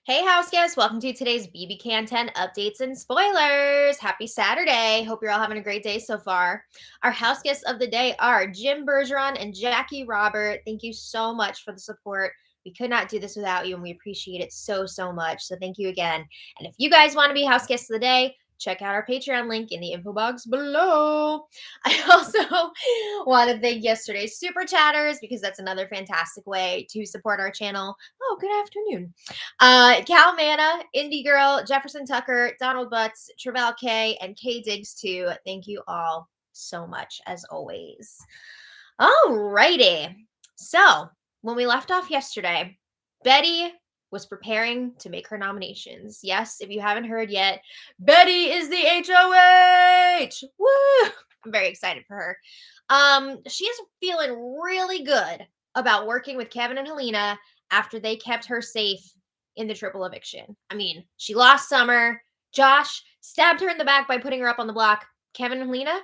Hey, house guests, welcome to today's BBCan 10 updates and spoilers. Happy Saturday. Hope you're all having a great day so far. Our house guests of the day are Jim Bergeron and Jackie Robert. Thank you so much for the support. We could not do this without you, and we appreciate it so much. So thank you again. And if you guys want to be house guests of the day, check out our Patreon link in the info box below. I also want to thank yesterday's super chatters because that's another fantastic way to support our channel. Oh, good afternoon. Cal Manna, Indie Girl, Jefferson Tucker, Donald Butts, Travell K, and K Diggs too. Thank you all so much as always. Alrighty. So when we left off yesterday, Betty was preparing to make her nominations. Yes, if you haven't heard yet, Betty is the HOH. Woo! I'm very excited for her. She is feeling really good about working with Kevin and Helena after they kept her safe in the triple eviction. I mean, she lost Summer. Josh stabbed her in the back by putting her up on the block. Kevin and Helena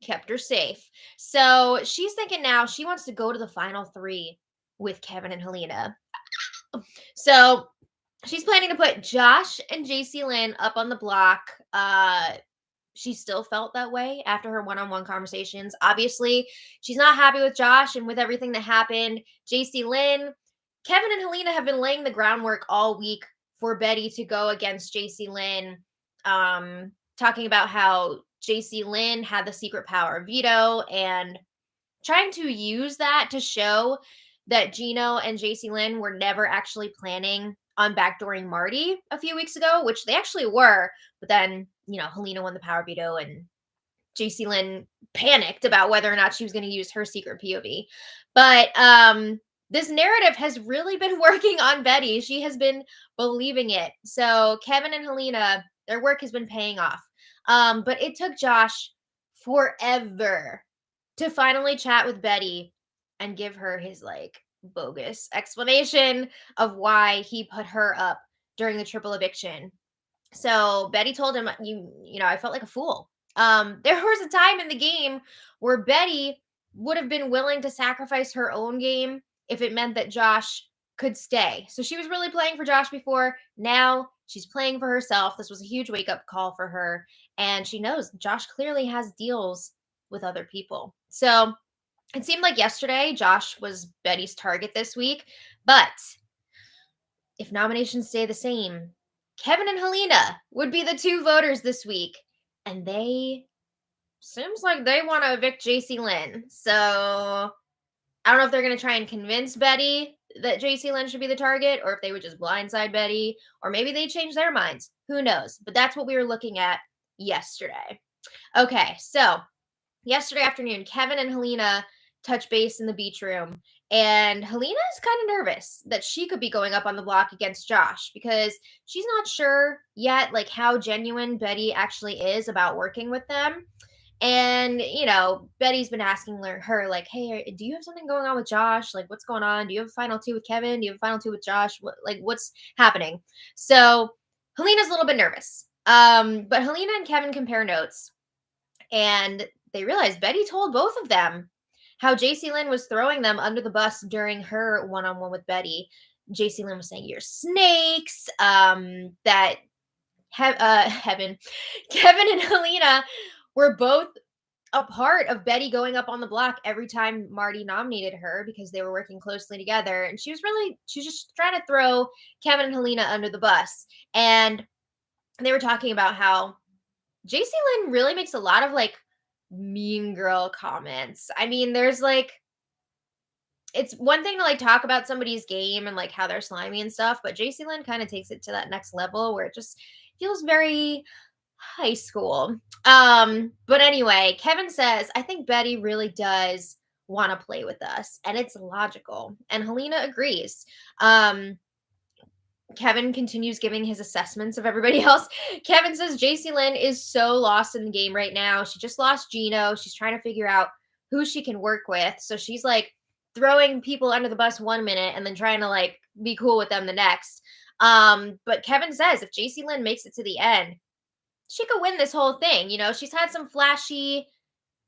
kept her safe. So she's thinking now she wants to go to the final three with Kevin and Helena. So she's planning to put Josh and JC Lynn up on the block. She still felt that way after her one-on-one conversations. Obviously, she's not happy with Josh and with everything that happened. JC Lynn, Kevin and Helena have been laying the groundwork all week for Betty to go against JC Lynn, talking about how JC Lynn had the secret power of veto and trying to use that to show that Gino and JC Lynn were never actually planning on backdooring Marty a few weeks ago, which they actually were. But then, Helena won the power veto and JC Lynn panicked about whether or not she was going to use her secret POV. But this narrative has really been working on Betty. She has been believing it. So Kevin and Helena, their work has been paying off. But it took Josh forever to finally chat with Betty and give her his bogus explanation of why he put her up during the triple eviction. So Betty told him, I felt like a fool. There was a time in the game where Betty would have been willing to sacrifice her own game if it meant that Josh could stay. So she was really playing for Josh before. Now she's playing for herself. This was a huge wake-up call for her. And she knows Josh clearly has deals with other people. So it seemed like yesterday Josh was Betty's target this week. But if nominations stay the same, Kevin and Helena would be the two voters this week. And seems like they want to evict JC Lynn. So I don't know if they're going to try and convince Betty that JC Lynn should be the target, or if they would just blindside Betty, or maybe they change their minds. Who knows? But that's what we were looking at yesterday. Okay, so yesterday afternoon, Kevin and Helena touch base in the beach room. And Helena is kind of nervous that she could be going up on the block against Josh because she's not sure yet, how genuine Betty actually is about working with them. And, Betty's been asking her, hey, do you have something going on with Josh? What's going on? Do you have a final two with Kevin? Do you have a final two with Josh? What's happening? So Helena's a little bit nervous. But Helena and Kevin compare notes. And they realize Betty told both of them how JC Lynn was throwing them under the bus during her one-on-one with Betty. JC Lynn was saying, you're snakes, that Kevin and Helena were both a part of Betty going up on the block every time Marty nominated her because they were working closely together. And she was just trying to throw Kevin and Helena under the bus. And they were talking about how JC Lynn really makes a lot of mean girl comments. I mean, there's it's one thing to talk about somebody's game and how they're slimy and stuff, but JC Lynn kind of takes it to that next level where it just feels very high school. But anyway, Kevin says, I think Betty really does want to play with us, and it's logical. And Helena agrees. Kevin continues giving his assessments of everybody else. Kevin says JC Lynn is so lost in the game right now. She just lost Gino. She's trying to figure out who she can work with. So she's throwing people under the bus 1 minute and then trying to be cool with them the next. But Kevin says if JC Lynn makes it to the end, she could win this whole thing. She's had some flashy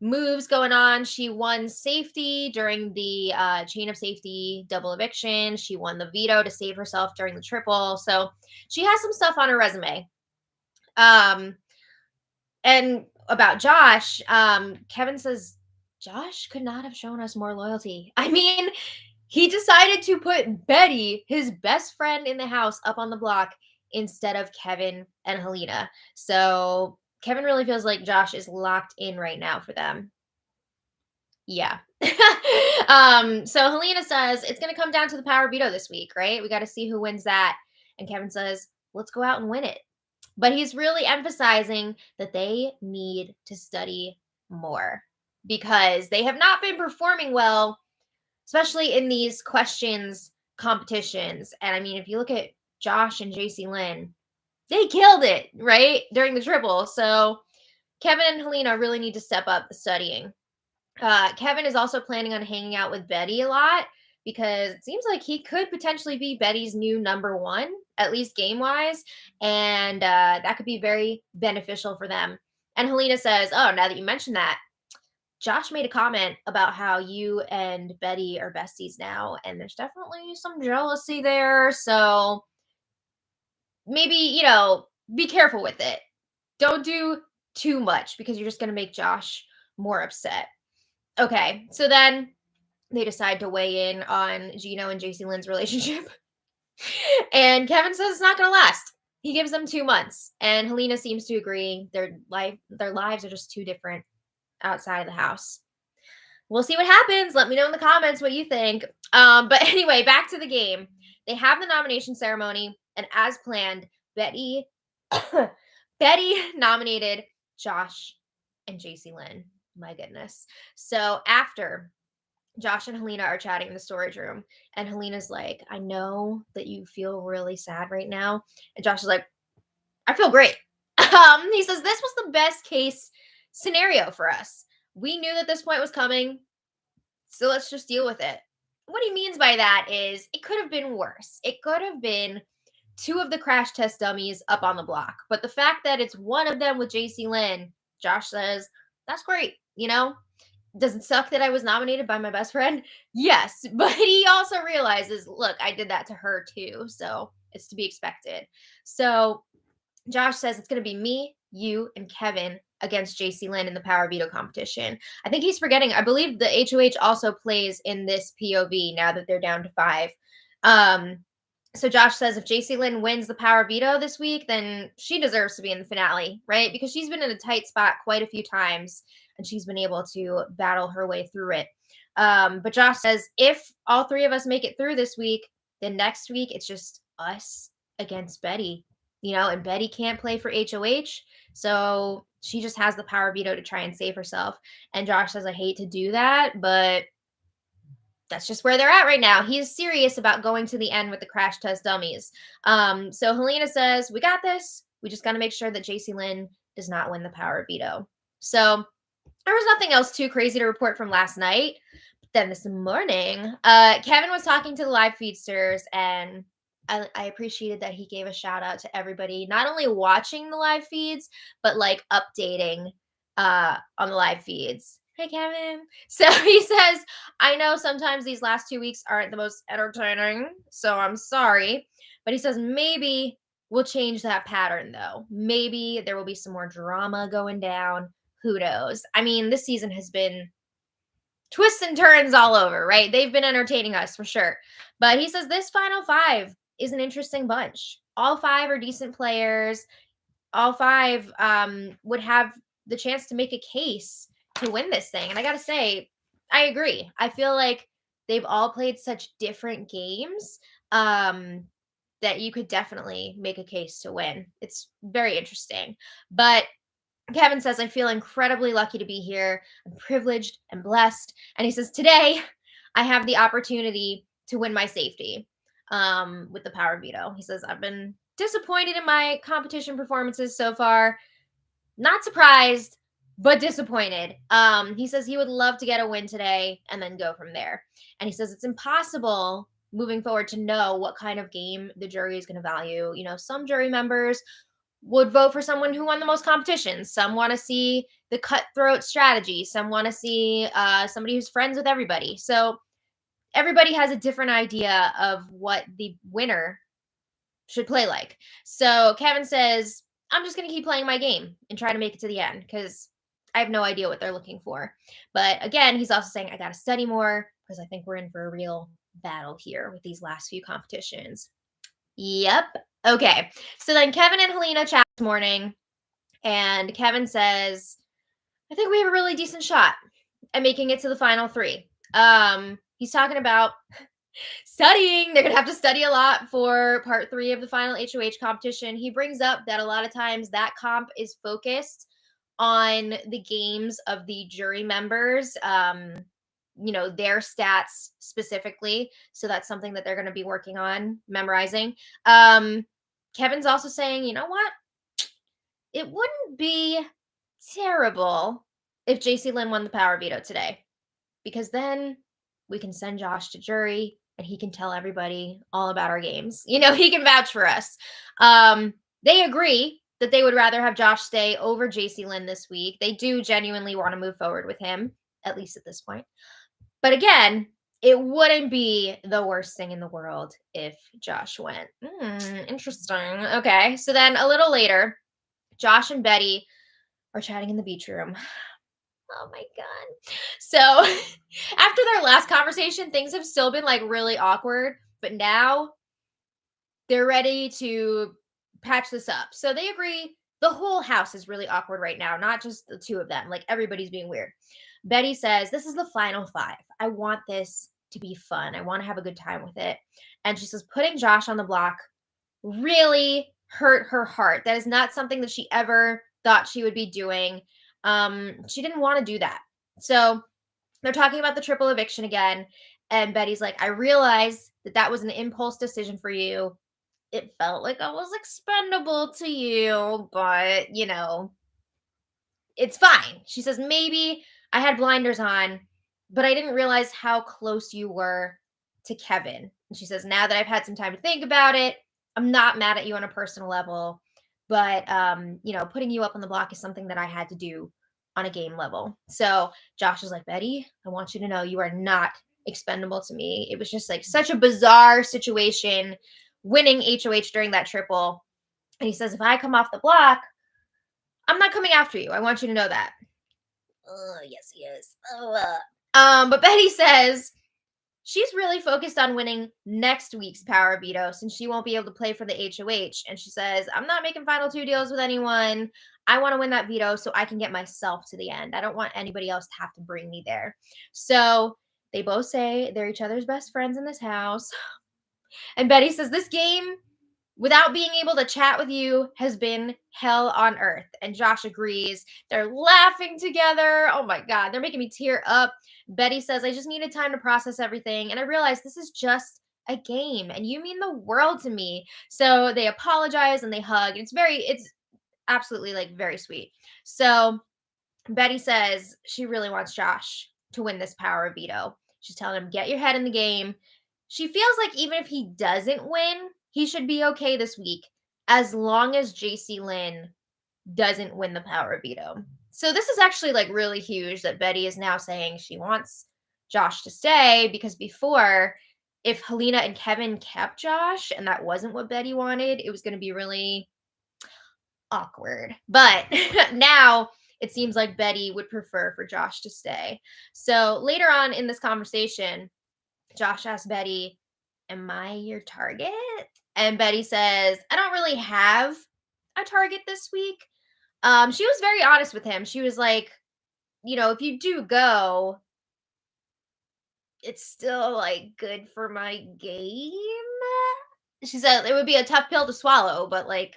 moves going on. She won safety during the chain of safety double eviction. She won the veto to save herself during the triple. So she has some stuff on her resume. And about Josh, Kevin says Josh could not have shown us more loyalty. I mean, he decided to put Betty, his best friend in the house, up on the block instead of Kevin and Haleena. So Kevin really feels like Josh is locked in right now for them. Yeah. So Haleena says it's gonna come down to the power veto this week, right? We got to see who wins that. And Kevin says, let's go out and win it. But he's really emphasizing that they need to study more because they have not been performing well, especially in these questions competitions. And I mean, if you look at Josh and JC Lynn, they killed it, right? During the triple. So Kevin and Haleena really need to step up the studying. Kevin is also planning on hanging out with Betty a lot because it seems like he could potentially be Betty's new number one, at least game wise. And that could be very beneficial for them. And Haleena says, oh, now that you mentioned that, Josh made a comment about how you and Betty are besties now. And there's definitely some jealousy there. So maybe, be careful with it. Don't do too much because you're just going to make Josh more upset. Okay, so then they decide to weigh in on Gino and JC Lynn's relationship. And Kevin says it's not going to last. He gives them 2 months. And Haleena seems to agree. Their lives are just too different outside of the house. We'll see what happens. Let me know in the comments what you think. But anyway, back to the game. They have the nomination ceremony. And as planned, Betty nominated Josh and JC Lynn. My goodness. So after Josh and Haleena are chatting in the storage room, and Helena's like, I know that you feel really sad right now. And Josh is like, I feel great. He says, this was the best case scenario for us. We knew that this point was coming, so let's just deal with it. What he means by that is it could have been worse. It could have been 2 of the crash test dummies up on the block. But the fact that it's one of them with JC Lynn, Josh says, that's great. Does it suck that I was nominated by my best friend? Yes, but he also realizes, look, I did that to her too, so it's to be expected. So Josh says it's going to be me, you, and Kevin against JC Lynn in the power veto competition. I think he's forgetting. I believe the HOH also plays in this POV now that they're down to 5. So Josh says if JC Lynn wins the power veto this week, then she deserves to be in the finale, right? Because she's been in a tight spot quite a few times and she's been able to battle her way through it. But Josh says if all 3 of us make it through this week, then next week it's just us against Betty, and Betty can't play for HOH. So she just has the power veto to try and save herself. And Josh says, I hate to do that, but that's just where they're at right now. He's serious about going to the end with the crash test dummies. So Haleena says, we got this. We just got to make sure that JC Lynn does not win the power veto. So there was nothing else too crazy to report from last night. But then this morning, Kevin was talking to the live feedsters, and I appreciated that he gave a shout out to everybody, not only watching the live feeds, but like updating on the live feeds. Hey, Kevin. So he says, I know sometimes these last 2 weeks aren't the most entertaining, so I'm sorry. But he says maybe we'll change that pattern, though. Maybe there will be some more drama going down. Who knows? I mean, this season has been twists and turns all over, right? They've been entertaining us for sure. But he says this final 5 is an interesting bunch. All 5 are decent players. All 5 would have the chance to make a case to win this thing. And I got to say, I agree. I feel like they've all played such different games that you could definitely make a case to win. It's very interesting. But Kevin says, I feel incredibly lucky to be here. I'm privileged and blessed. And he says, today I have the opportunity to win my safety with the power veto. He says, I've been disappointed in my competition performances so far. Not surprised, but disappointed. He says he would love to get a win today and then go from there. And he says it's impossible moving forward to know what kind of game the jury is going to value. Some jury members would vote for someone who won the most competitions. Some want to see the cutthroat strategy. Some want to see somebody who's friends with everybody. So everybody has a different idea of what the winner should play like. So Kevin says, I'm just going to keep playing my game and try to make it to the end because I have no idea what they're looking for. But again, he's also saying, I got to study more because I think we're in for a real battle here with these last few competitions. Yep. Okay. So then Kevin and Haleena chat this morning, and Kevin says, I think we have a really decent shot at making it to the final three. He's talking about studying. They're gonna have to study a lot for part 3 of the final HOH competition. He brings up that a lot of times that comp is focused on the games of the jury members, their stats specifically. So that's something that they're going to be working on memorizing. Kevin's also saying, you know what? It wouldn't be terrible if JC Lynn won the power veto today, because then we can send Josh to jury and he can tell everybody all about our games. He can vouch for us. They agree that they would rather have Josh stay over JC Lynn this week. They do genuinely want to move forward with him, at least at this point. But again, it wouldn't be the worst thing in the world if Josh went. Interesting. Okay. So then a little later, Josh and Betty are chatting in the beach room. Oh my God. So after their last conversation, things have still been like really awkward, but now they're ready to patch this up. So they agree. The whole house is really awkward right now, not just the two of them. Like everybody's being weird. Betty says, this is the final 5. I want this to be fun. I want to have a good time with it. And she says, putting Josh on the block really hurt her heart. That is not something that she ever thought she would be doing. She didn't want to do that. So they're talking about the triple eviction again. And Betty's like, I realize that was an impulse decision for you. It felt like I was expendable to you, but it's fine. She says, maybe I had blinders on, but I didn't realize how close you were to Kevin. And she says, now that I've had some time to think about it, I'm not mad at you on a personal level, but putting you up on the block is something that I had to do on a game level. So Josh is like, Betty, I want you to know you are not expendable to me. It was just like such a bizarre situation winning HOH during that triple. And he says, if I come off the block, I'm not coming after you. I want you to know that. Yes, he is. But Betty says she's really focused on winning next week's power veto since she won't be able to play for the HOH. And she says, I'm not making final 2 deals with anyone. I want to win that veto so I can get myself to the end. I don't want anybody else to have to bring me there. So they both say they're each other's best friends in this house. And Betty says, this game, without being able to chat with you, has been hell on earth. And Josh agrees. They're laughing together. Oh my God, they're making me tear up. Betty says, I just needed time to process everything. And I realized this is just a game and you mean the world to me. So they apologize and they hug. It's absolutely like very sweet. So Betty says she really wants Josh to win this power veto. She's telling him, get your head in the game. She feels like even if he doesn't win, he should be okay this week as long as JC Lynn doesn't win the power veto. So this is actually like really huge that Betty is now saying she wants Josh to stay, because before, if Haleena and Kevin kept Josh and that wasn't what Betty wanted, it was going to be really awkward. But now it seems like Betty would prefer for Josh to stay. So later on in this conversation, Josh asks Betty, am I your target? And Betty says, I don't really have a target this week. She was very honest with him. She was like, if you do go, it's still like good for my game. She said it would be a tough pill to swallow, but like,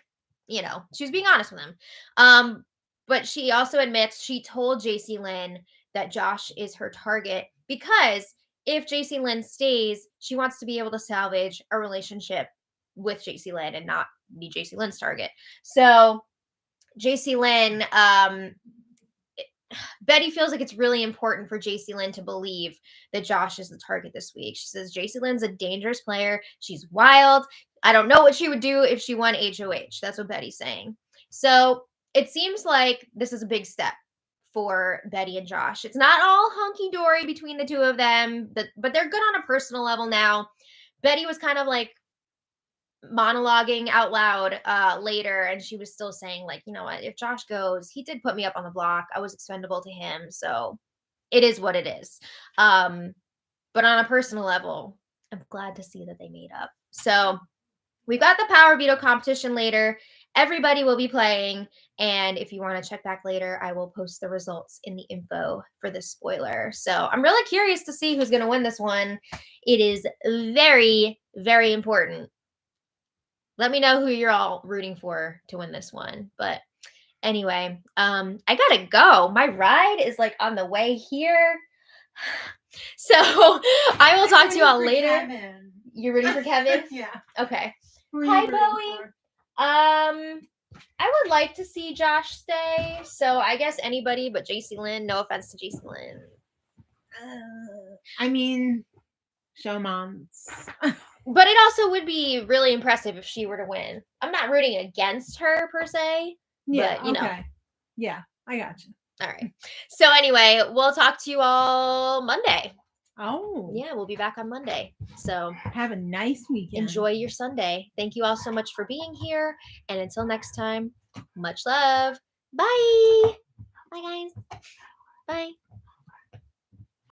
she was being honest with him. But she also admits she told JC Lynn that Josh is her target because if JC Lynn stays, she wants to be able to salvage a relationship with JC Lynn and not be JC Lynn's target. So JC Lynn, Betty feels like it's really important for JC Lynn to believe that Josh is the target this week. She says JC Lynn's a dangerous player. She's wild. I don't know what she would do if she won HOH. That's what Betty's saying. So it seems like this is a big step for Betty and Josh. It's not all hunky-dory between the two of them, but they're good on a personal level now. Betty was kind of like monologuing out loud later, and she was still saying, like, you know what, if Josh goes, he did put me up on the block. I was expendable to him, so it is what it is. But on a personal level, I'm glad to see that they made up. So we've got the Power Veto competition later. Everybody will be playing. And if you want to check back later, I will post the results in the info for the spoiler. So I'm really curious to see who's going to win this one. It is very, very important. Let me know who you're all rooting for to win this one. But anyway, I gotta go. My ride is like on the way here. So I will talk to you all later. Kevin. You're rooting for Kevin? Yeah. Okay. Hi, Bowie. I would like to see Josh stay. So I guess anybody but JC Lynn. No offense to JC Lynn. I mean, show moms. But it also would be really impressive if she were to win. I'm not rooting against her per se. Yeah. But, you know. Yeah, I got you. All right. So anyway, we'll talk to you all Monday. Oh. Yeah, we'll be back on Monday. So have a nice weekend. Enjoy your Sunday. Thank you all so much for being here. And until next time, much love. Bye. Bye, guys. Bye.